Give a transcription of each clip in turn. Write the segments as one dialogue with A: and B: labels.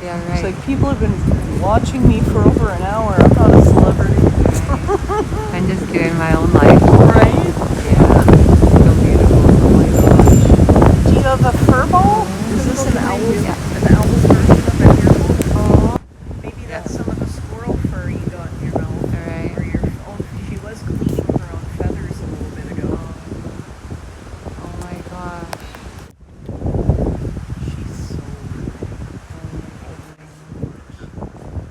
A: Yeah, right.
B: It's like people have been watching me for over an hour. I'm not a celebrity.
A: I'm just doing my own life.
B: Right?
A: Yeah. So beautiful. Oh my gosh.
B: Do you have a fur ball? Is this an owl's,
A: Yeah.
B: an owl's version of a earball?
A: Oh.
B: Maybe
A: Yeah.
B: that's some of the squirrel fur you got in your mouth.
A: Alright.
B: Or your own. She was cleaning her own feathers a little bit ago.
A: Oh my gosh.
B: She's so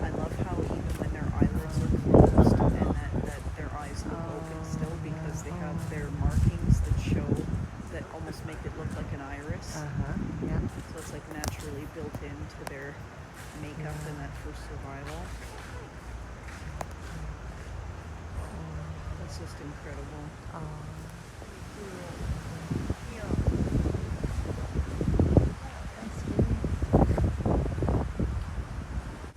B: I love how even when their eyelids are closed and that their eyes look open still because they have their markings that show that almost make it look like an iris.
A: Yeah.
B: So it's like naturally built into their makeup and that for survival. That's just incredible.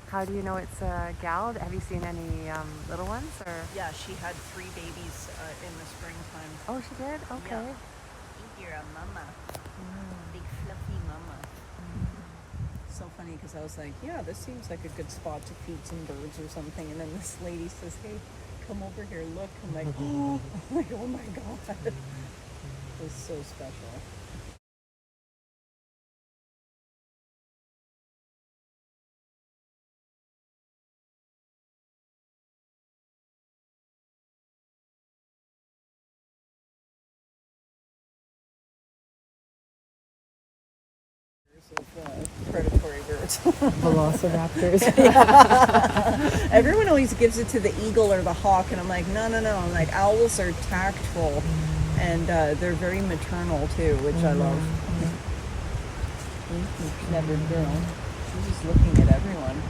A: How do you know it's a gal? Have you seen any little ones or?
B: Yeah, she had 3 babies in the springtime.
A: Oh, she did? Okay.
B: Yeah. You're a mama. Big fluffy mama. So funny because I was like, yeah, this seems like a good spot to feed some birds or something. And then this lady says, hey, come over here, look. I'm like, oh, oh my God. It was so special. Of predatory birds.
A: Velociraptors.
B: Everyone always gives it to the eagle or the hawk, and I'm like, no. I'm like, owls are tactful, and they're very maternal too, which I love. Clever girl. She's just looking at everyone.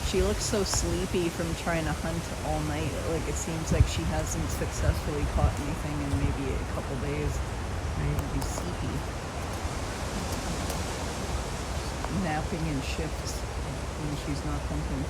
B: She looks so sleepy from trying to hunt all night. Like it seems like she hasn't successfully caught anything in maybe a couple days. Maybe sleepy. Napping in shifts when she's not hunting.